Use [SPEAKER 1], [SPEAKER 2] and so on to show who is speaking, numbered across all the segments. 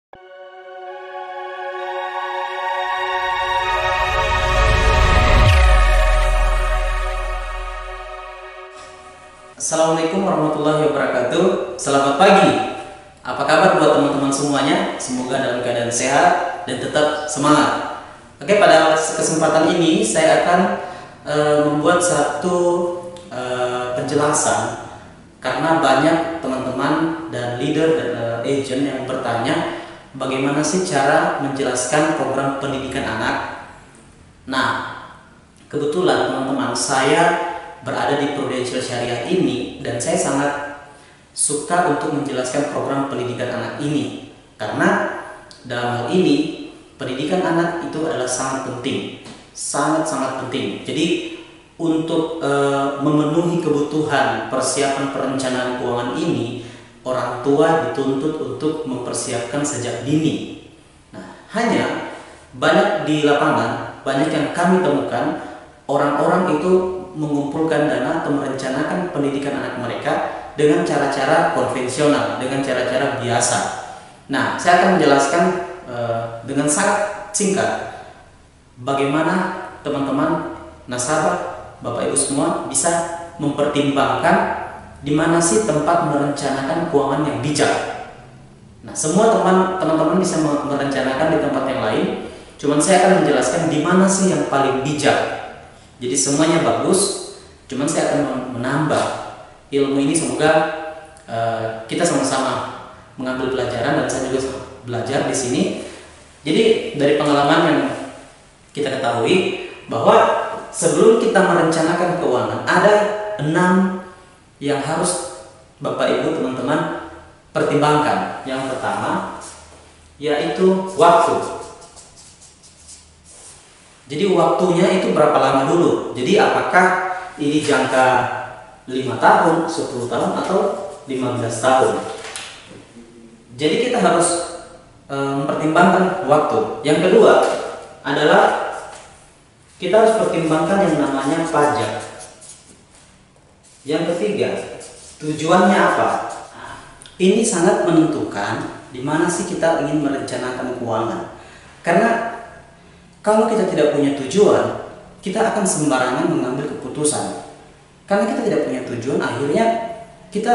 [SPEAKER 1] Assalamualaikum warahmatullahi wabarakatuh. Selamat pagi. Apa kabar buat teman-teman semuanya? Semoga dalam keadaan sehat dan tetap semangat. Oke, pada kesempatan ini saya akan membuat satu penjelasan karena banyak teman-teman dan leader dan agent yang bertanya bagaimana sih cara menjelaskan program pendidikan anak. Nah, kebetulan teman-teman saya berada di Prudential Syariah ini dan saya sangat suka untuk menjelaskan program pendidikan anak ini karena dalam hal ini pendidikan anak itu adalah sangat penting, sangat-sangat penting. Jadi untuk memenuhi kebutuhan persiapan perencanaan keuangan ini, orang tua dituntut untuk mempersiapkan sejak dini. Nah, hanya banyak di lapangan, banyak yang kami temukan orang-orang itu mengumpulkan dana atau merencanakan pendidikan anak mereka dengan cara-cara konvensional, dengan cara-cara biasa. Nah, saya akan menjelaskan dengan sangat singkat bagaimana teman-teman nasabah, Bapak Ibu semua bisa mempertimbangkan di mana sih tempat merencanakan keuangan yang bijak. Nah, semua teman-teman bisa merencanakan di tempat yang lain, cuman saya akan menjelaskan di mana sih yang paling bijak. Jadi semuanya bagus, cuman saya akan menambah ilmu ini. Semoga kita sama-sama mengambil pelajaran dan saya juga belajar di sini. Jadi dari pengalaman yang kita ketahui bahwa sebelum kita merencanakan keuangan ada 6 yang harus Bapak Ibu teman-teman pertimbangkan. Yang pertama yaitu waktu. Jadi waktunya itu berapa lama dulu? Jadi apakah ini jangka 5 tahun, 10 tahun, atau 15 tahun? Jadi kita harus mempertimbangkan waktu. Yang kedua adalah kita harus pertimbangkan yang namanya pajak. Yang ketiga, tujuannya apa? Ini sangat menentukan di mana sih kita ingin merencanakan keuangan. Karena kalau kita tidak punya tujuan, kita akan sembarangan mengambil keputusan. Karena kita tidak punya tujuan, akhirnya kita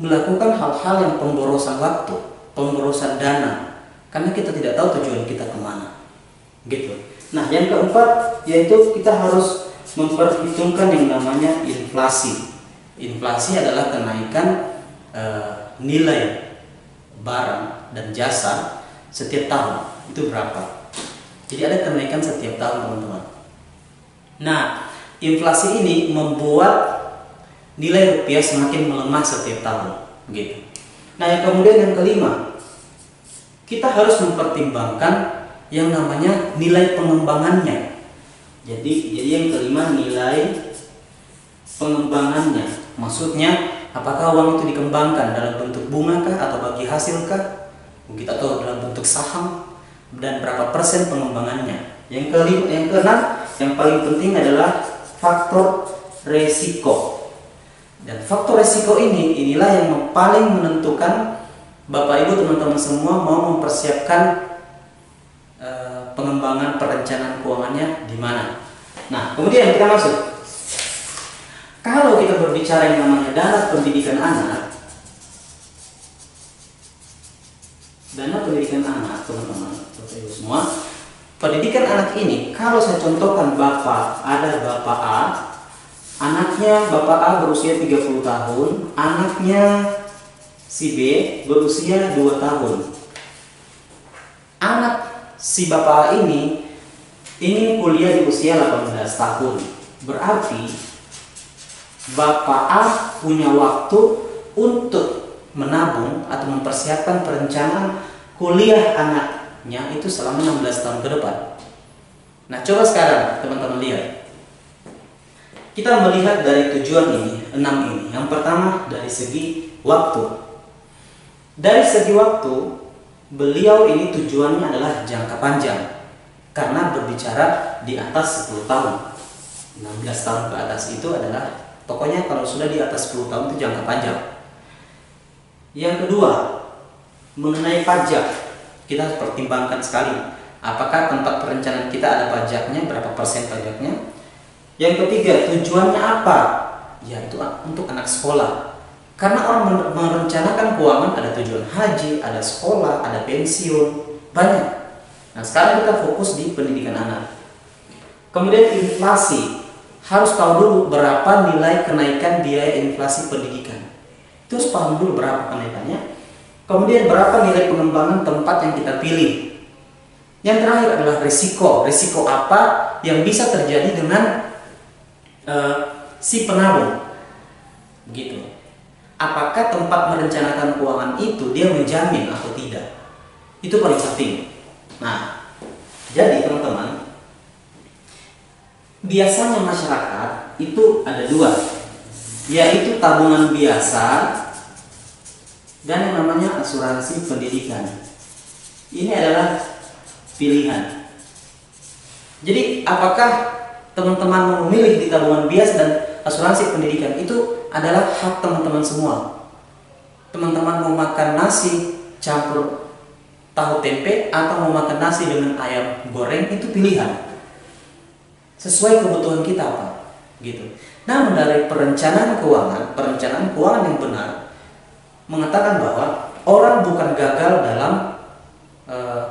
[SPEAKER 1] melakukan hal-hal yang pemborosan waktu, pemborosan dana. Karena kita tidak tahu tujuan kita kemana. Gitu. Nah, yang keempat yaitu kita harus memperhitungkan yang namanya inflasi. Inflasi adalah kenaikan nilai barang dan jasa setiap tahun. Itu berapa? Jadi ada kenaikan setiap tahun, teman-teman. Nah, inflasi ini membuat nilai rupiah semakin melemah setiap tahun, gitu. Nah, yang kemudian yang kelima, kita harus mempertimbangkan yang namanya nilai pengembangannya. Jadi yang kelima nilai pengembangannya. Maksudnya, apakah uang itu dikembangkan dalam bentuk bunga kah atau bagi hasil kah? Mungkin atau dalam bentuk saham? Dan berapa persen pengembangannya. Yang keenam, yang paling penting adalah faktor resiko. Dan faktor resiko inilah yang paling menentukan Bapak Ibu teman-teman semua mau mempersiapkan pengembangan perencanaan keuangannya di mana. Nah, kemudian kita masuk. Kalau kita berbicara yang namanya dana pendidikan anak, teman-teman, Bapak Ibu semua, pendidikan anak ini, kalau saya contohkan ada Bapak A, anaknya Bapak A berusia 30 tahun, anaknya si B berusia 2 tahun. Anak si Bapak A ini ingin kuliah di usia 18 tahun. Berarti Bapak A punya waktu untuk menabung atau mempersiapkan perencanaan kuliah anaknya itu selama 16 tahun ke depan. Nah, coba sekarang teman-teman lihat. Kita melihat dari tujuan ini, 6 ini. Yang pertama dari segi waktu. Dari segi waktu, beliau ini tujuannya adalah jangka panjang. Karena berbicara di atas 10 tahun. 16 tahun ke atas itu adalah, pokoknya kalau sudah di atas 10 tahun itu jangka panjang. Yang kedua, mengenai pajak. Kita harus pertimbangkan sekali apakah tempat perencanaan kita ada pajaknya, berapa persen pajaknya. Yang ketiga, tujuannya apa? Ya, itu untuk anak sekolah. Karena orang merencanakan keuangan ada tujuan haji, ada sekolah, ada pensiun, banyak. Nah, sekarang kita fokus di pendidikan anak. Kemudian inflasi. Harus tahu dulu berapa nilai kenaikan biaya inflasi pendidikan. Itu harus paham dulu berapa kenaikannya. Kemudian berapa nilai pengembangan tempat yang kita pilih. Yang terakhir adalah risiko. Risiko apa yang bisa terjadi dengan si penabung. Begitu. Apakah tempat merencanakan keuangan itu dia menjamin atau tidak? Itu paling penting. Nah, jadi teman-teman, biasanya masyarakat itu ada dua, yaitu tabungan biasa dan yang namanya asuransi pendidikan. Ini adalah pilihan. Jadi apakah teman-teman memilih di tabungan biasa dan asuransi pendidikan, itu adalah hak teman-teman semua. Teman-teman mau makan nasi campur tahu tempe atau mau makan nasi dengan ayam goreng, itu pilihan. Sesuai kebutuhan kita apa, gitu. Namun dari perencanaan keuangan yang benar mengatakan bahwa orang bukan gagal dalam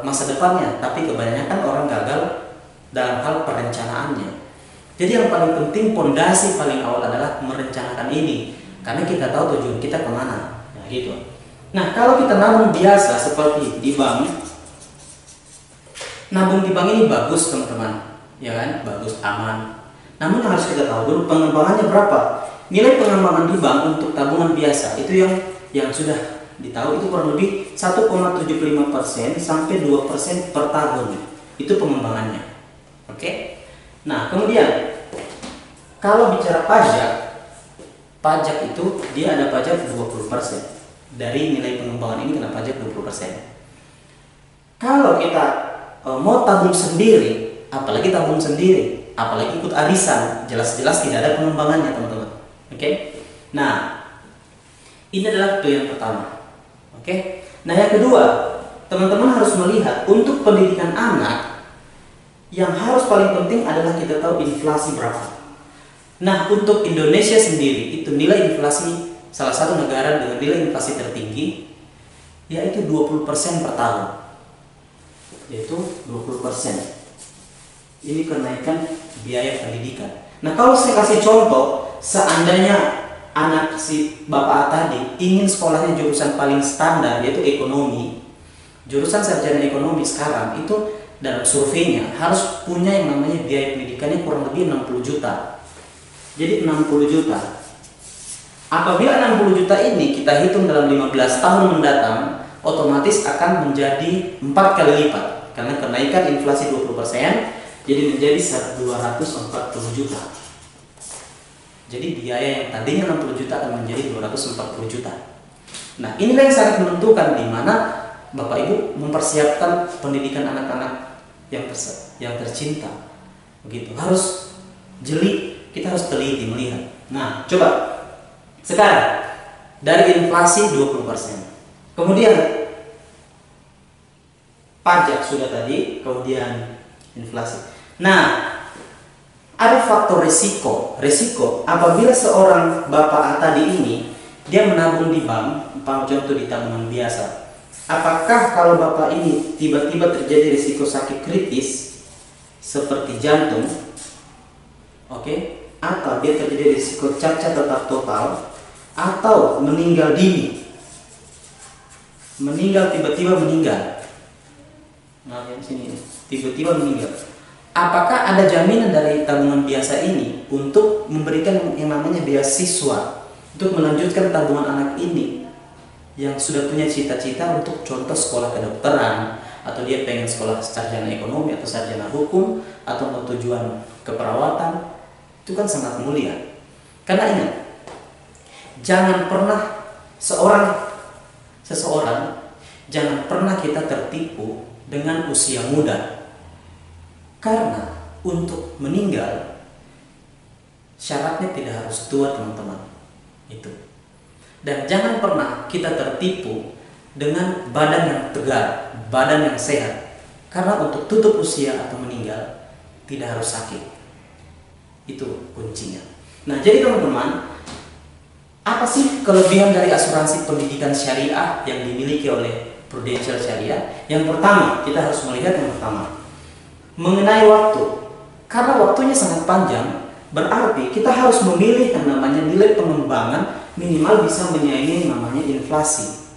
[SPEAKER 1] masa depannya, tapi kebanyakan orang gagal dalam hal perencanaannya. Jadi yang paling penting, pondasi paling awal adalah merencanakan ini, karena kita tahu tujuan kita kemana, nah, gitu. Nah, kalau kita nabung biasa seperti di bank, nabung di bank ini bagus teman-teman. Ya kan, bagus, aman. Namun yang harus kita tahu dulu pengembangannya berapa. Nilai pengembangan di bank untuk tabungan biasa itu yang sudah ditahu itu kurang lebih 1,75% sampai 2% per tahun. Itu pengembangannya. Oke. Nah, kemudian kalau bicara pajak itu dia ada pajak 20%. Dari nilai pengembangan ini kena pajak 20%. Kalau kita mau tabung sendiri, apalagi ikut arisan, jelas-jelas tidak ada pengembangannya teman-teman. Oke. Nah, ini adalah yang pertama. Oke. Nah, yang kedua, teman-teman harus melihat untuk pendidikan anak, yang harus paling penting adalah kita tahu inflasi berapa. Nah, untuk Indonesia sendiri itu nilai inflasi, salah satu negara dengan nilai inflasi tertinggi, yaitu 20% per tahun. Yaitu 20%. Ini kenaikan biaya pendidikan. Nah, kalau saya kasih contoh, seandainya anak si bapak tadi ingin sekolahnya jurusan paling standar, yaitu ekonomi, jurusan sarjana ekonomi sekarang itu dalam surveinya harus punya yang namanya biaya pendidikannya kurang lebih 60 juta. Jadi 60 juta. Apabila 60 juta ini kita hitung dalam 15 tahun mendatang, otomatis akan menjadi 4 kali lipat. Karena kenaikan inflasi 20%, jadi menjadi 240 juta. Jadi biaya yang tadinya 60 juta akan menjadi 240 juta. Nah, inilah yang sangat menentukan di mana Bapak Ibu mempersiapkan pendidikan anak-anak yang tercinta. Begitu. Harus jeli, kita harus teliti melihat. Nah, coba sekarang dari inflasi 20%. Kemudian pajak sudah tadi, kemudian inflasi. Nah, ada faktor risiko. Risiko apabila seorang bapak tadi ini dia menabung di bank, contoh di tabungan biasa. Apakah kalau bapak ini tiba-tiba terjadi risiko sakit kritis seperti jantung, oke, atau dia terjadi risiko cacat tetap total, atau meninggal dini, tiba-tiba meninggal. Nah, yang sini tiba-tiba meninggal. Apakah ada jaminan dari tabungan biasa ini untuk memberikan yang namanya beasiswa untuk melanjutkan tabungan anak ini yang sudah punya cita-cita untuk contoh sekolah kedokteran, atau dia pengen sekolah sarjana ekonomi atau sarjana hukum, atau mau tujuan keperawatan? Itu kan sangat mulia. Karena ingat, jangan pernah seseorang jangan pernah kita tertipu dengan usia muda. Karena untuk meninggal syaratnya tidak harus tua teman-teman. Itu. Dan jangan pernah kita tertipu dengan badan yang tegar, badan yang sehat. Karena untuk tutup usia atau meninggal tidak harus sakit. Itu kuncinya. Nah, jadi teman-teman, apa sih kelebihan dari asuransi pendidikan syariah yang dimiliki oleh Prudential Syariah? Yang pertama, kita harus melihat yang pertama, mengenai waktu. Karena waktunya sangat panjang, berarti kita harus memilih yang namanya nilai pengembangan minimal bisa menyaingi yang namanya inflasi.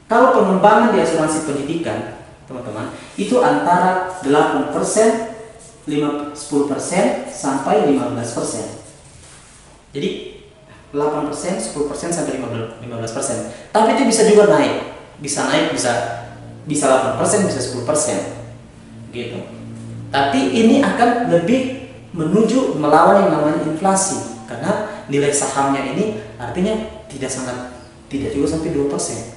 [SPEAKER 1] Kalau pengembangan di asuransi pendidikan, teman-teman, itu antara 8%, 10% sampai 15%. Jadi 8%, 10% sampai 15%. Tapi itu bisa juga naik. Bisa naik, bisa 8%, bisa 10%. Gitu. Tapi ini akan lebih menuju melawan yang namanya inflasi. Karena nilai sahamnya ini artinya tidak juga sampai 2%.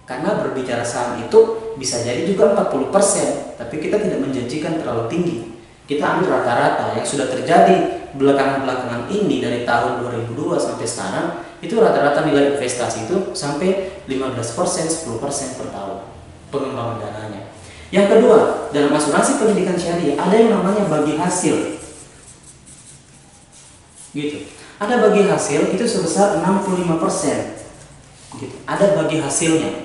[SPEAKER 1] Karena berbicara saham itu bisa jadi juga 40%, tapi kita tidak menjanjikan terlalu tinggi. Kita ambil rata-rata yang sudah terjadi belakangan ini dari tahun 2002 sampai sekarang, itu rata-rata nilai investasi itu sampai 15%, 10% per tahun pengembangan dananya. Yang kedua, dalam asuransi pendidikan syariah ada yang namanya bagi hasil. Gitu. Ada bagi hasil itu sebesar 65%. Gitu. Ada bagi hasilnya.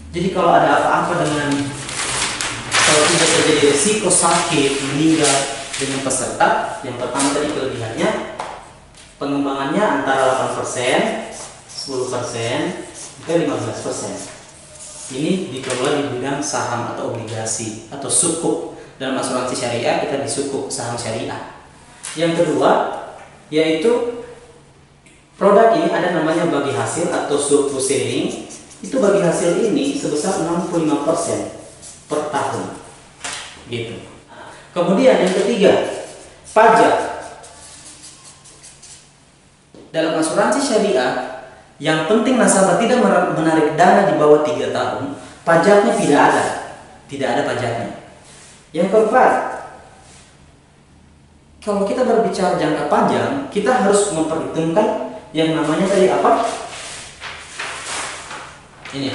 [SPEAKER 1] Jadi kalau ada apa-apa kalau tidak terjadi risiko sakit, meninggal dengan peserta, yang pertama tadi kelebihannya, pengembangannya antara 8%, 10%, sampai 15%. Ini dikelola di bidang saham atau obligasi atau sukuk. Dalam asuransi syariah kita di sukuk saham syariah. Yang kedua, yaitu produk ini ada namanya bagi hasil atau surplus saving. Itu bagi hasil ini sebesar 65% per tahun. Gitu. Kemudian yang ketiga, pajak. Dalam asuransi syariah, yang penting nasabah tidak menarik dana di bawah 3 tahun, pajaknya tidak ada. Tidak ada pajaknya. Yang keempat, kalau kita berbicara jangka panjang, kita harus memperhitungkan yang namanya tadi apa? Ini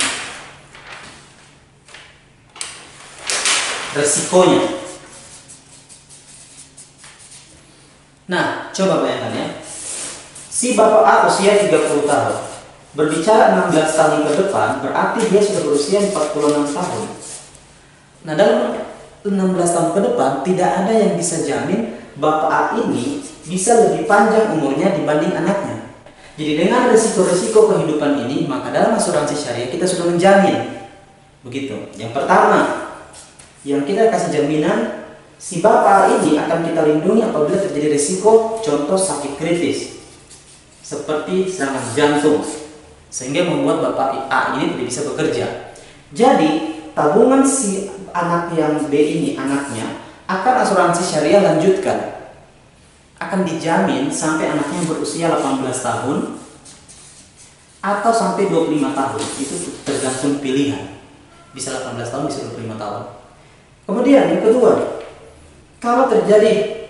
[SPEAKER 1] resikonya. Nah, coba bayangkan ya. Si Bapak A usia 30 tahun. Berbicara 16 tahun ke depan, berarti dia sudah berusia 46 tahun. Nah, dalam 16 tahun ke depan tidak ada yang bisa jamin Bapak A ini bisa lebih panjang umurnya dibanding anaknya. Jadi dengan risiko-risiko kehidupan ini, maka dalam asuransi syariah kita sudah menjamin. Begitu. Yang pertama, yang kita kasih jaminan, si Bapak ini akan kita lindungi apabila terjadi risiko, contoh sakit kritis, seperti serangan jantung, sehingga membuat Bapak A ini tidak bisa bekerja. Jadi, tabungan si anak yang B ini, anaknya, akan asuransi syariah lanjutkan. Akan dijamin sampai anaknya berusia 18 tahun atau sampai 25 tahun. Itu tergantung pilihan. Bisa 18 tahun, bisa 25 tahun. Kemudian yang kedua, kalau terjadi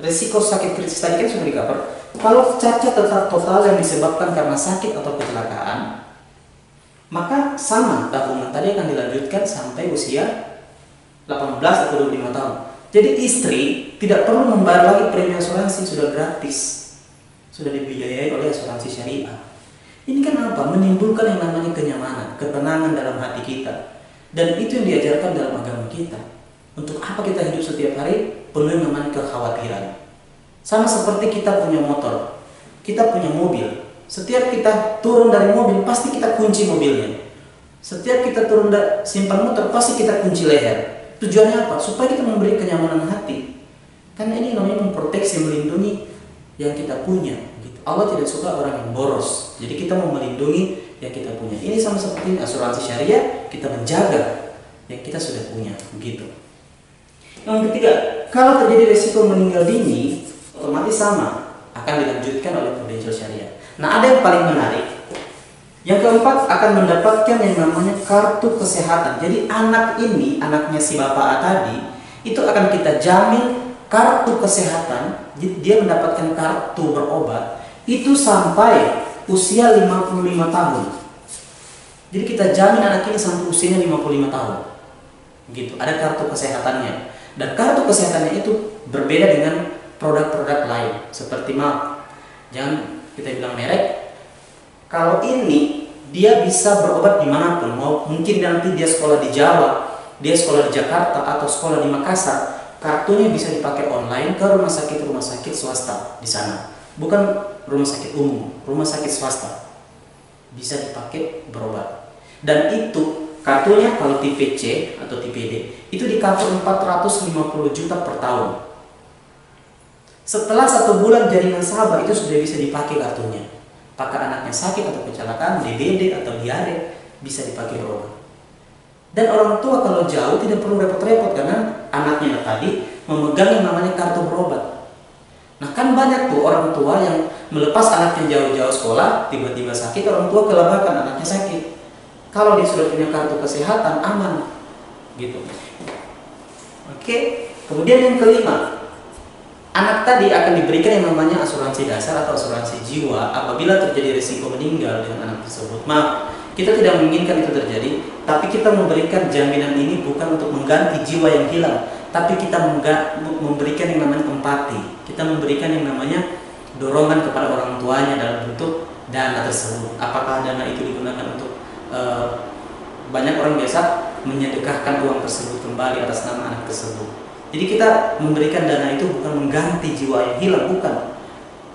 [SPEAKER 1] risiko sakit kritis tadi kan sudah di-cover. Kalau cacat total yang disebabkan karena sakit atau kecelakaan, maka sama tabungan tadi akan dilanjutkan sampai usia 18 atau 25 tahun. Jadi istri tidak perlu membayar lagi premi asuransi, sudah gratis, sudah dibiayai oleh asuransi syariah. Ini kan apa? Menimbulkan yang namanya kenyamanan, ketenangan dalam hati kita. Dan itu yang diajarkan dalam agama kita. Untuk apa kita hidup setiap hari penuh yang namanya kekhawatiran. Sama seperti kita punya motor, kita punya mobil. Setiap kita turun dari mobil, pasti kita kunci mobilnya. Setiap kita turun dari simpan motor, pasti kita kunci leher. Tujuannya apa? Supaya kita memberi kenyamanan hati. Karena ini namanya memproteksi, melindungi yang kita punya. Allah tidak suka orang yang boros. Jadi kita mau melindungi yang kita punya. Ini sama seperti asuransi syariah, kita menjaga yang kita sudah punya. Begitu. Yang ketiga, kalau terjadi risiko meninggal dini, otomatis sama akan dilanjutkan oleh Prudential Syariah. Nah, ada yang paling menarik. Yang keempat, akan mendapatkan yang namanya kartu kesehatan. Jadi anak ini, anaknya si Bapak A tadi, itu akan kita jamin kartu kesehatan. Dia mendapatkan kartu berobat itu sampai usia 55 tahun. Jadi kita jamin anak ini sampai usianya 55 tahun. Gitu. Ada kartu kesehatannya. Dan kartu kesehatannya itu berbeda dengan produk-produk lain. Seperti jangan kita bilang merek. Kalau ini dia bisa berobat dimanapun. Mungkin nanti dia sekolah di Jawa, dia sekolah di Jakarta, atau sekolah di Makassar. Kartunya bisa dipakai online ke rumah sakit swasta di sana. Bukan rumah sakit umum, rumah sakit swasta. Bisa dipakai berobat. Dan itu kartunya kalau tipe C atau tipe D itu di cover 450 juta per tahun. Setelah 1 bulan jadi nasabah itu sudah bisa dipakai kartunya. Apakah anaknya sakit atau kecelakaan, DBD atau diare, bisa dipakai berobat. Dan orang tua kalau jauh tidak perlu repot-repot karena anaknya tadi memegang yang namanya kartu berobat. Nah kan banyak tuh orang tua yang melepas anaknya jauh-jauh sekolah, tiba-tiba sakit, orang tua kelabakan anaknya sakit. Kalau dia sudah punya kartu kesehatan, aman. Gitu. Oke. Kemudian yang kelima, anak tadi akan diberikan yang namanya asuransi dasar atau asuransi jiwa apabila terjadi risiko meninggal dengan anak tersebut. Maaf, kita tidak menginginkan itu terjadi, tapi kita memberikan jaminan ini bukan untuk mengganti jiwa yang hilang, tapi kita memberikan yang namanya empati. Kita memberikan yang namanya dorongan kepada orang tuanya dalam bentuk dana tersebut. Apakah dana itu digunakan untuk banyak orang biasa menyedekahkan uang tersebut kembali atas nama anak tersebut. Jadi kita memberikan dana itu bukan mengganti jiwa yang hilang, bukan.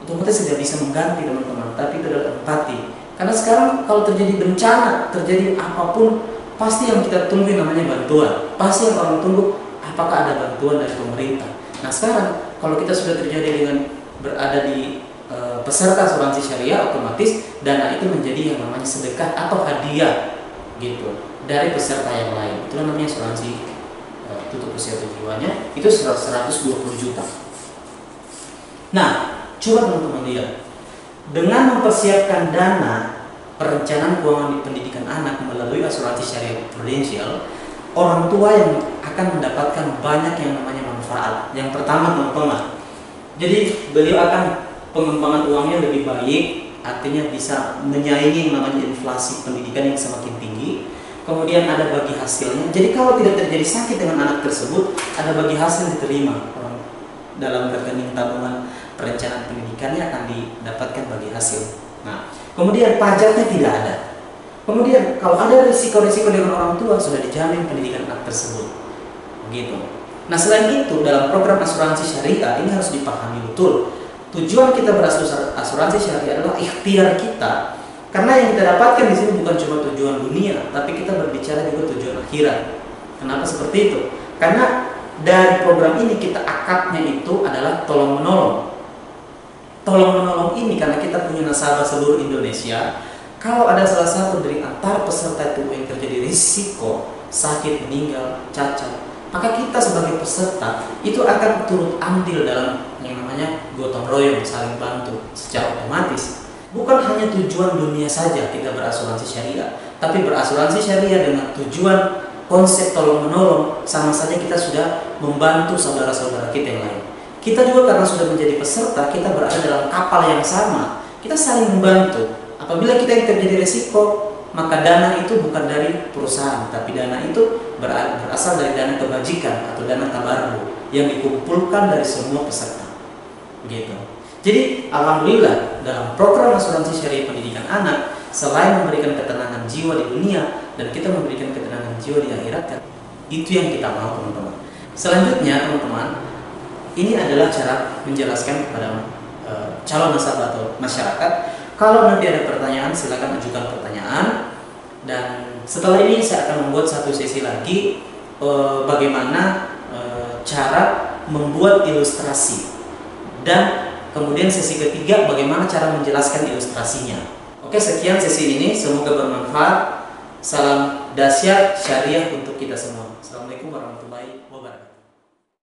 [SPEAKER 1] Otomatis tidak bisa mengganti teman-teman, tapi itu adalah empati. Karena sekarang kalau terjadi bencana, terjadi apapun, pasti yang kita tunggu namanya bantuan. Pasti yang orang tunggu apakah ada bantuan dari pemerintah. Nah sekarang kalau kita sudah terjadi dengan berada di peserta asuransi syariah, otomatis dana itu menjadi yang namanya sedekah atau hadiah gitu dari peserta yang lain. Itu namanya asuransi tutup usia atau jiwanya, itu 120 juta. Nah, coba teman-teman lihat, dengan mempersiapkan dana perencanaan keuangan di pendidikan anak melalui asuransi syariah prudensial, orang tua yang akan mendapatkan banyak yang namanya manfaat. Yang pertama teman-teman, jadi beliau akan pengembangan uangnya lebih baik, artinya bisa menyaingi yang namanya inflasi pendidikan yang semakin tinggi. Kemudian ada bagi hasilnya. Jadi kalau tidak terjadi sakit dengan anak tersebut, ada bagi hasil diterima dalam rekening tabungan perencanaan pendidikannya akan didapatkan bagi hasil. Nah, kemudian pajaknya tidak ada. Kemudian kalau ada risiko-risiko dengan orang tua sudah dijamin pendidikan anak tersebut. Begitu. Nah, selain itu dalam program asuransi syariah ini harus dipahami betul. Tujuan kita berasuransi syariah adalah ikhtiar kita. Karena yang kita dapatkan di sini bukan cuma tujuan dunia, tapi kita berbicara juga tujuan akhirat. Kenapa seperti itu? Karena dari program ini kita akadnya itu adalah tolong menolong. Tolong menolong ini karena kita punya nasabah seluruh Indonesia. Kalau ada salah satu dari antara peserta itu yang terjadi risiko sakit, meninggal, cacat, maka kita sebagai peserta itu akan turut andil dalam yang namanya gotong royong, saling bantu secara otomatis. Bukan hanya tujuan dunia saja kita berasuransi syariah, tapi berasuransi syariah dengan tujuan konsep tolong menolong, sama saja kita sudah membantu saudara-saudara kita yang lain. Kita juga karena sudah menjadi peserta, kita berada dalam kapal yang sama, kita saling membantu. Apabila kita yang terjadi resiko, maka dana itu bukan dari perusahaan, tapi dana itu berasal dari dana kebajikan atau dana tabarru yang dikumpulkan dari semua peserta. Begitu. Jadi alhamdulillah dalam program asuransi syariah pendidikan anak, selain memberikan ketenangan jiwa di dunia dan kita memberikan ketenangan jiwa di akhirat, itu yang kita mau teman-teman. Selanjutnya teman-teman, ini adalah cara menjelaskan kepada calon nasabah atau masyarakat. Kalau nanti ada pertanyaan silakan ajukan pertanyaan. Dan setelah ini saya akan membuat satu sesi lagi bagaimana cara membuat ilustrasi, dan kemudian sesi ketiga bagaimana cara menjelaskan ilustrasinya. Oke, sekian sesi ini, semoga bermanfaat. Salam dahsyat syariah untuk kita semua. Assalamualaikum warahmatullahi wabarakatuh.